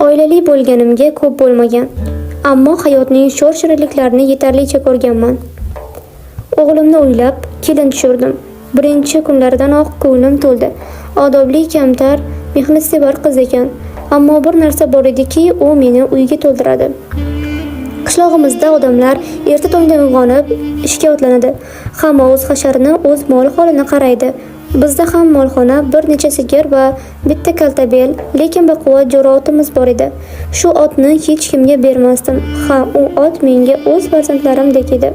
Oilali bo'lganimga ko'p bo'lmagan, ammo hayotning sho'r-shirinliklarini yetarlicha ko'rganman. O'g'limni uylab, kelin tushirdim. Birinchi kunlaridanoq ko'nglim to'ldi. Odobli, kamtar, mehnatsevar qiz ekan. Ammo bir narsa bor ediki, u meni uyga to'ldiradi. Qishlog'imizda odamlar erta tongdan uyg'onib, ishga otlanadi. Hamma o'z hasharini, o'z mol holini qaraydi. Bizda ham molxona, bir necha sigir va bitta kaltabel, lekin baquvvat jo'ra otimiz bor edi. Shu otni hech kimga bermasdim. Ha, u ot menga o'z farzandlarimdek edi.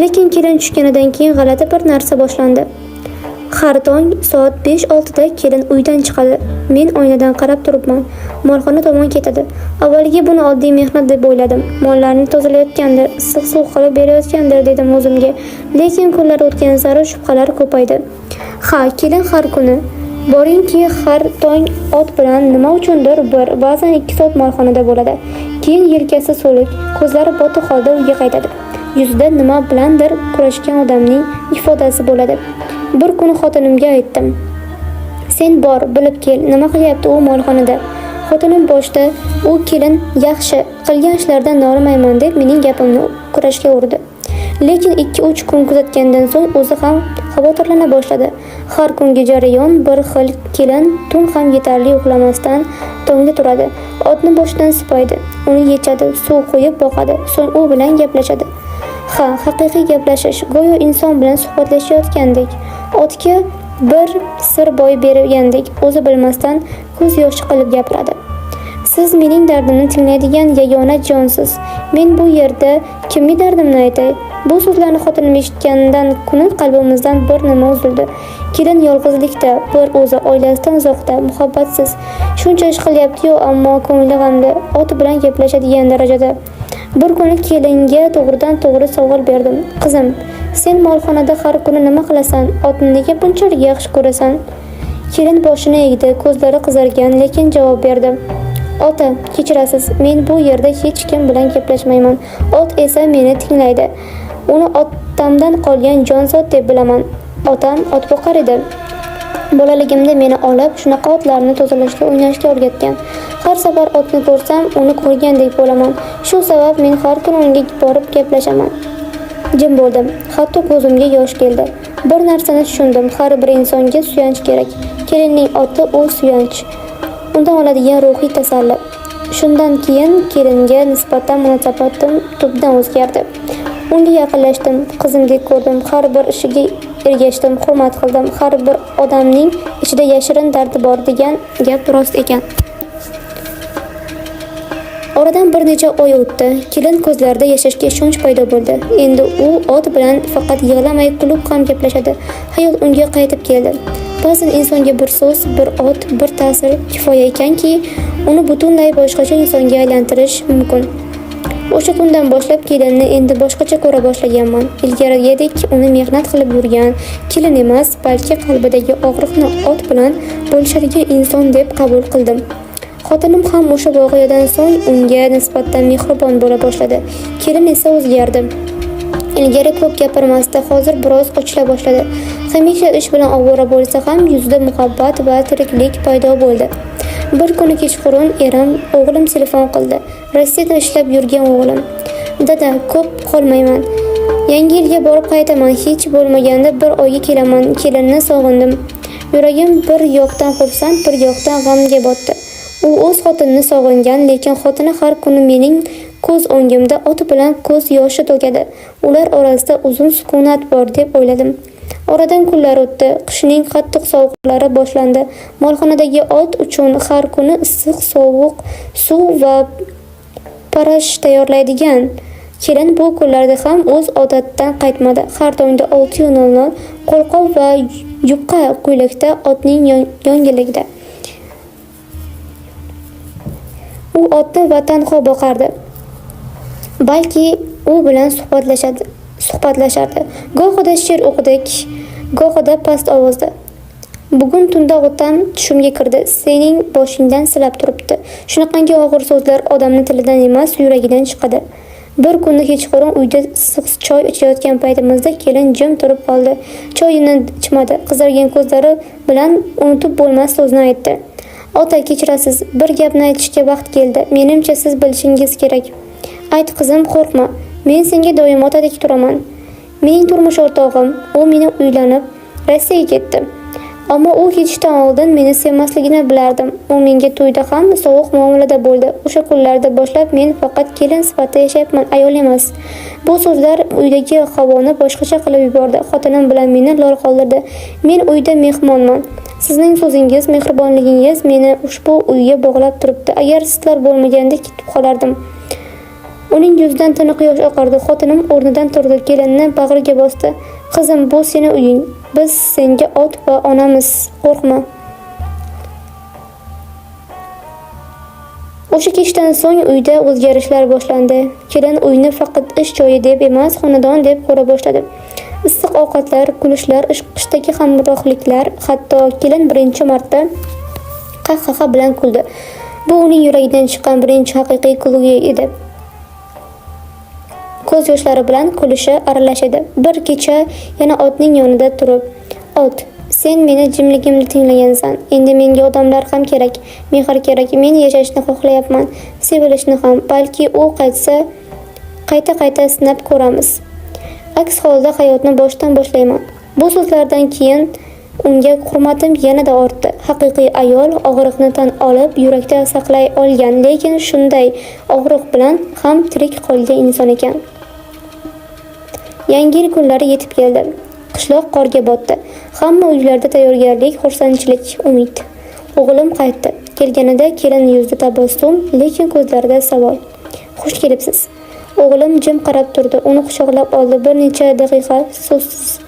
Lekin kelin tushganidan keyin g'alati bir narsa boshlandi. Har tong soat 5-6 da kelin uydan chiqadi. Men oynadan qarab turibman. Molxona tomon ketadi. Avvaliga buni oddiy mehnat deb o'yladim. Mollarni tozalayotgandir, issiq suv qilib berayotgandir dedim o'zimga. Lekin kunlar o'tgan sari shubhalar ko'paydi. Ha, kelin har kuni boringki, har tong ot bilan nima uchundir ba'zan 2 soat molxonada bo'ladi. Keyin yelkasi so'lik, ko'zlari botiq holda uyga qaytadi. Yuzida nima bilandir kurashgan odamning ifodasi bo'ladi. Bir kuni xotinimga aytdim. Sen bor, bilib kel, nima qilyapti u molxonada? Xotinim boshda u kelin yaxshi, qilgan ishlardan nolimayman deb mening gapimni kurashga urdi. Lekin 2-3 kun kuzatgandan so'ng o'zi ham xavotirlana boshladi. Har kungi jarayon bir xil. Kelin tun ham yetarli uxlamasdan tongda turadi. Otni boshidan sipaydi, uni yechadi, suv qo'yib boqadi, so'ng u bilan gaplashadi. Ha, haqiqiy gaplashish, go'yo inson bilan suhbatlashayotgandek. Otga bir sir boy bergandek, o'zi bilmasdan ko'z yoshi qilib gapiradi. Siz mening dardimni tinglaydigan yagona jonsiz. Men bu yerda kimning dardimni aytay? Bu so'zlarni xotinim eshitgandan kuni qalbimizdan bir nima uzildi. Kelin yolg'izlikda, bir o'zi oilasidan uzoqda, muhabbatsiz. Shuncha ish qilyapti-yu, ammo ko'ngli g'amda, ot bilan gaplashadigan darajada. Bir kuni kelinga to'g'ridan-to'g'ri savol berdim. Qizim, sen molxonada har kuni nima qilasan? Otni nega bunchalik yaxshi ko'rasan? Kelin boshini egdi, ko'zlari qizargan, lekin javob berdi. Ota, kechirasiz, men bu yerda hech kim bilan gaplashmayman. Ot esa meni tinglaydi. Uni otamdan qolgan jonzot deb bilaman. Otam ot boqar edi. Bolaligimda meni olib, shunaqa otlarni tozalashga, o'ynashga o'rgatgan. Har safar otni ko'rsam, uni ko'rgandek bo'laman. Shu sabab men har kuni unga borib gaplashaman. Jim bo'ldim. Hatto ko'zimga yosh keldi. Bir narsani tushundim. Har bir insonga suyanch kerak. Kelinning oti u suyanch. Undan oladigan ruhiy tasalli. Shundan keyin kelinga nisbatan munosabatim tubdan o'zgardi. Unga yaqinlashdim, qizimdek ko'rdim, har bir ishiga ergashdim, hurmat qildim. Har bir odamning ichida yashirin dardi bor degan gap rost ekan. Oradan bir necha oy o'tdi. Kelin ko'zlarida yashashga ishonch paydo bo'ldi. Endi u ot bilan faqat yig'lamay, kulib ham gaplashadi. Hayot unga qaytib keldi. Ba'zan insonga bir so'z, bir ot, bir ta'sir kifoya ekanki, uni butunlay boshqacha insonga aylantirish mumkin. O'sha kundan boshlab kelinni endi boshqacha ko'ra boshlaganman. Ilgarigidek uni mehnat qilib yurgan kelin emas, balki qalbidagi og'riqni ot bilan bo'lishadigan inson deb qabul qildim. Xotinim ham o'sha voqeadan so'ng unga nisbatan mehribon bo'la boshladi. Kelin esa o'zgardi. Ilgari ko'p gapirmasdi, hozir biroz ochila boshladi. Hamisha ish bilan ovora bo'lsa ham yuzida muhabbat va tiriklik paydo bo'ldi. Bir kuni kechqurun erim o'g'lim telefon qildi. Rossiyada ishlab yurgan o'g'lim. Dada, ko'p qolmayman. Yangi yilga borib qaytaman. Hech bo'lmaganda bir oyga kelaman. Kelinni sog'indim. Yuragim bir yoqdan xursand, bir yoqdan g'amga botdi. U o'z xotinini sog'ingan, lekin xotini har kuni mening ko'z o'ngimda ot bilan ko'z yoshi to'kadi. Ular orasida uzun sukunat bor deb o'yladim. Oradan kunlar o'tdi. Qishning qattiq sovuqlari boshlandi. Molxonadagi ot uchun har kuni issiq, sovuq suv va parash tayyorlaydigan kelin bu kunlarda ham o'z odatidan qaytmadi. Har tongda 6:00 qo'lqop va yupqa ko'ylakda otning yongiligida. U otni vatanxo boqardi. Balki u bilan suhbatlashardi. Gohida she'r o'qidik, gohida past ovozda. Bugun tunda o'tan tushimga kirdi. Sening boshingdan silab turibdi. Shunaqangi og'ir so'zlar odamning tilidan emas, yuragidan chiqadi. Bir kuni kechqurun uyda issiq choy ichayotgan paytimizda kelin jim turib qoldi. Choyini ichmadi. Qizargan ko'zlari bilan unutib bo'lmas so'zni aytdi. Ota, kechirasiz, bir gapni aytishga vaqt keldi. Menimcha siz bilishingiz kerak. Ayt qizim, qo'rqma. Men senga doim otadek turaman. Mening turmush o'rtog'im, u meni uylanib Rossiyaga ketdi. Ammo u ketishdan oldin meni sevmasligini bilardim. U menga to'yda ham sovuq muomalada bo'ldi. O'sha kunlarda boshlab men faqat kelin sifatida yashayapman, ayol emas. Bu so'zlar uydagi havoni boshqacha qilib yubordi. Xotinim bilan meni lol qoldirdi. Men uyda mehmonman. Sizning so'zingiz, mehribonligingiz meni ushbu uyga bog'lab turibdi. Agar sizlar bo'lmaganda ketib qolardim. Uning yuzidan tiniq yosh oqardi. Xotinim o'rnidan turdi, kelinni bag'riga bosdi. Qizim, bu seni uying. Biz senga ot va onamiz. Qo'rqma. O'sha kechdan so'ng uyda o'zgarishlar boshlandi. Kelin uyni faqat ish joyi deb emas, xonadon deb ko'ra boshladi. Issiq ovqatlar, kulishlar, qishdagi hamrohliklar, hatto kelin birinchi marta qahqaha bilan kuldi. Bu uning yuragidan chiqqan birinchi haqiqiy kulgi edi. Ko'z yoshlari bilan kulishi aralash edi. Bir kecha yana otning yonida turib, "Ot, sen meni jimligimni tinglagansan. Endi menga odamlar ham kerak, mehr kerak. Men yashashni xohlayapman, sevilishni ham. Balki u qaytsa, qayta sinab ko'ramiz. Aks holda hayotni boshdan boshlayman." Bu so'zlardan keyin unga hurmatim yanada ortdi. Haqiqiy ayol og'riqni tan olib, yurakda saqlay olgan, lekin shunday og'riq bilan ham tirik qolgan inson ekan. Yangi yil kunlari yetib keldi. Qishloq qorga botdi. Hamma uylarda tayyorgarlik, xursandchilik, umid. O'g'lim qaytdi. Kelganida kelin yuzida tabassum, lekin ko'zlarida savol. "Xush kelibsiz." O'g'lim jim qarab turdi. Uni quchoqlab oldi. Bir necha daqiqa so'zsiz.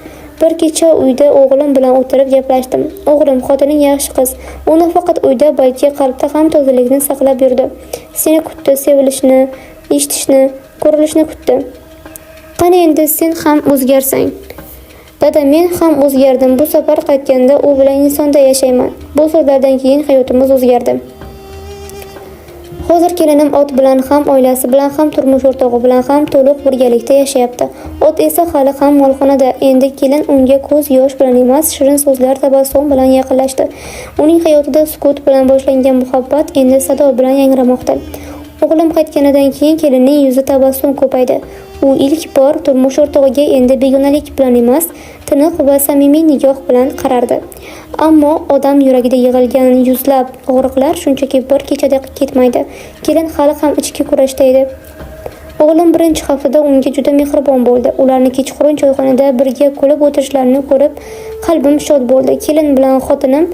Bir kecha uyda o'g'lim bilan o'tirib gaplashdim. "O'g'lim, xotining yaxshi qiz. U nafaqat uyda, balki qalbda ham tozalikni saqlab yurdi. Seni kutdi, sevilishni, eshitishni, ko'rilishni kutdi. Qani endi sen ham o'zgarsang." "Dada, men ham o'zgardim. Bu safar qaytganda u bilan insonda yashayman." Bu so'zlardan keyin hayotimiz o'zgardi. Hozir kelinim ot bilan ham, oilasi bilan ham, turmush o'rtog'i bilan ham to'liq birgalikda yashayapti. Ot esa hali ham molxonada. Endi kelin unga ko'z yosh bilan emas, shirin so'zlar, tabassum bilan yaqinlashdi. Uning hayotida sukut bilan boshlangan muhabbat endi sado bilan yangramoqda. O'g'lim qaytganidan keyin kelinning yuzida tabassum ko'paydi. U ilk bor turmush o'rtog'iga endi begonalik bilan emas, tiniq va samimiy nigoh bilan qarardi. Ammo odam yuragida yig'ilgan yuzlab og'riqlar shunchaki bir kechada ketmaydi. Kelin hali ham ichki kurashda edi. O'g'lim birinchi haftada unga juda mehribon bo'ldi. Ularni kechqurun choyxonada birga kulib o'tirishlarini ko'rib, qalbim shod bo'ldi. Kelin bilan xotinim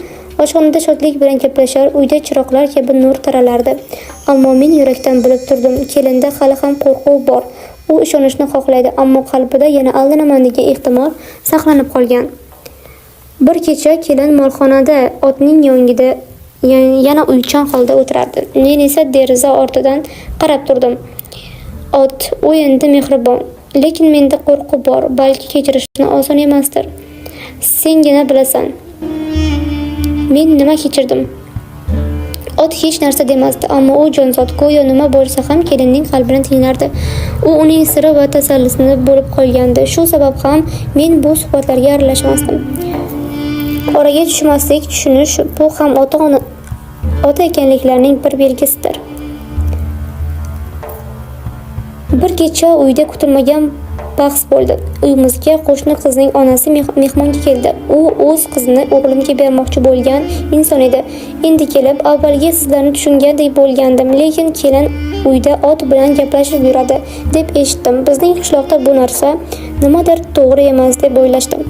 oshxonada shodlik bilan gaplashar, uyda chiroqlar kabi nur taralardi. Ammo men yurakdan bilib turdim, kelinda hali ham qo'rquv bor. U ishonishni xohlaydi, ammo qalbida yana aldanaman degan ehtimol saqlanib qolgan. Bir kecha kelin molxonada otning yonida yana uychan holda o'tirardi. Men esa deraza ortidan qarab turdim. Ot, u endi mehribon, lekin menda qo'rquv bor, balki kechirishni oson emasdir. Sengina bilasan. Men nima kechirdim? Ot hech narsa demasdi, ammo u jonzot, go'yo nima bo'lsa ham kelinning qalbini tinglardi. U uning siri va tasallisini bo'lib qolgandi. Shu sabab ham men bu suhbatlarga aralashmasdim. Oraga tushmaslik, tushunish, bu ham ota ekanliklarining bir belgisidir. Bir kecha uyda kutilmagan bahs bo'ldi. Uyimizga qo'shni qizning onasi mehmonga keldi. U o'z qizini o'g'limga bermoqchi bo'lgan inson edi. Endi kelib, avvalgi sizlarni tushungandek bo'lgandim, lekin kelin uyda ot bilan gaplashib yuradi deb eshitdim. Bizning qishloqda bu narsa nimadir to'g'ri emas deb o'ylashdim.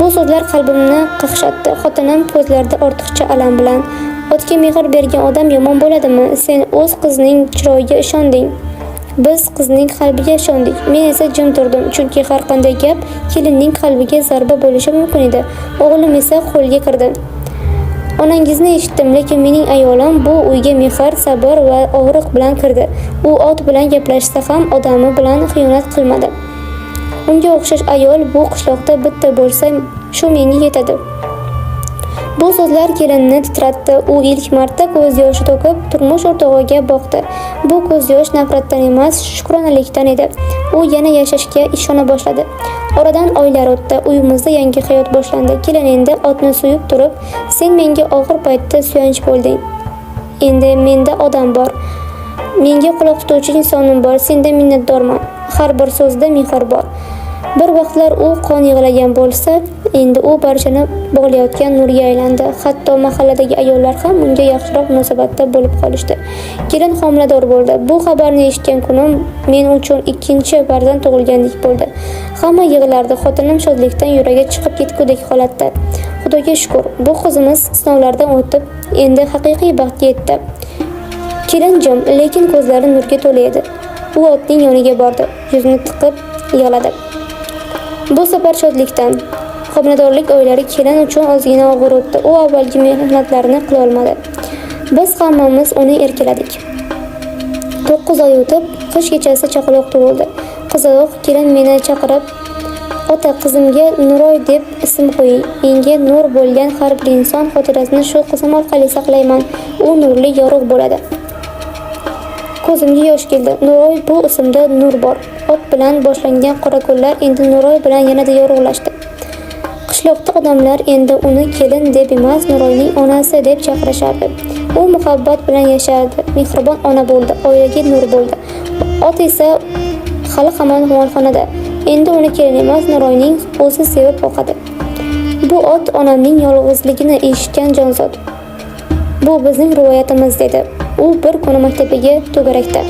Bu so'zlar qalbimni qaqshatdi. Xotinim ko'zlarida ortiqcha alam bilan, "Otga mehr bergan odam yomon bo'ladimi? Sen o'z qizning chiroyiga ishonding. Biz qizning qalbiga ishondik." Men esa jim turdim, chunki har qanday gap kelinning qalbiga zarba bo'lishi mumkin edi. O'g'lim esa qo'lga kirdi. "Onangizni eshitdim, lekin mening ayolim bu uyga mehr, sabr va og'riq bilan kirdi. U ot bilan gaplashsa ham odami bilan xiyonat qilmadi. Unga o'xshash ayol bu qishloqda bitta bo'lsa, shu menga yetadi. Bu so'zlar kelinni titratdi. U ilk marta ko'z yoshi to'kib turmush o'rtog'iga boqdi. Bu ko'z yosh nafratdan emas, shukronalikdan edi. U yana yashashga ishona boshladi. Oradan oylar o'tdi. Uyimizda yangi hayot boshlandi. Kelin endi otni suyib turib, "Sen menga og'ir paytda suyanch bo'lding. Endi menda odam bor. Menga quloq tutuvchi insonim bor. Senda minnatdorman. Har bir so'zda mehr bor." Bir vaqtlar u qon yig'lagan bo'lsa, endi u barchani bog'layotgan nurga aylandi. Hatto mahalladagi ayollar ham unga yaxshiroq munosabatda bo'lib qolishdi. Kelin homilador bo'ldi. Bu xabarni eshitgan kunim men uchun ikkinchi farzand tug'ilgandek bo'ldi. Hamma yig'lardi. Xotinim shodlikdan yuragi chiqib ketgudek holatda. Xudoga shukr, bu qizimiz sinovlardan o'tib, endi haqiqiy baxtga yetdi. Kelin jim, lekin ko'zlari nurga to'la edi. U otning yoniga bordi, yuzini tiqib yig'ladi. Bu safar shodlikdan. Homiladorlik oylari kelin uchun ozgina og'ir o'tdi. U avvalgi mehnatlarini qila olmadi. Biz hammamiz uni erkaladik. 9 oy o'tib, qish kechasi chaqaloq tug'ildi. Qiziq, kelin meni chaqirib, "Ota, qizimga Nuroy deb ism qo'ying. Menga nur bo'lgan har bir inson xotirasini shu qizim orqali saqlayman. U nurli, yorug' bo'ladi." Ko'zimga yosh keldi. Nuroy, bu ismda nur bor. Ot bilan boshlangan qora kunlar endi Nuroy bilan yanada yorug'lashdi. Qishloqda odamlar endi uni kelin deb emas, Nuroyning onasi deb chaqirishardi. U muhabbat bilan yashardi, mehribon ona bo'ldi, oilaga nur bo'ldi. Ot esa hali hamon mehmonxonada. Endi uni kelin emas, Nuroyning o'zi sevib boqadi. Bu ot onamning yolg'izligini eshitgan jonzot. Bu bizning rivoyatimiz dedi. U bir kuni maktabiga to'garakda.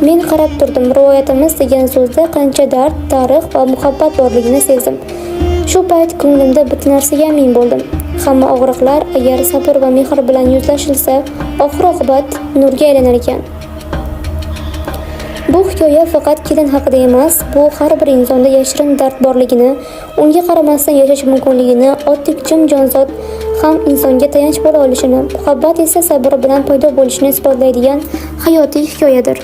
Men qarab turdim. Rivoyatimiz degan so'zda qancha dard, tarix va muhabbat borligini sezdim. Shu payt ko'nglimda bitta narsaga amin bo'ldim. Hamma og'riqlar agar sabr va mehr bilan yuzlashilsa, oxir-oqibat nurga aylanar ekan. Bu hikoya faqat kelin haqida emas, bu har bir insonda yashirin dard borligini, unga qaramasdan yashash mumkinligini, otdek jim jonzot ham insonga tayanch bo'la olishini, muhabbat esa sabr bilan paydo bo'lishini isbotlaydigan hayotiy hikoyadir.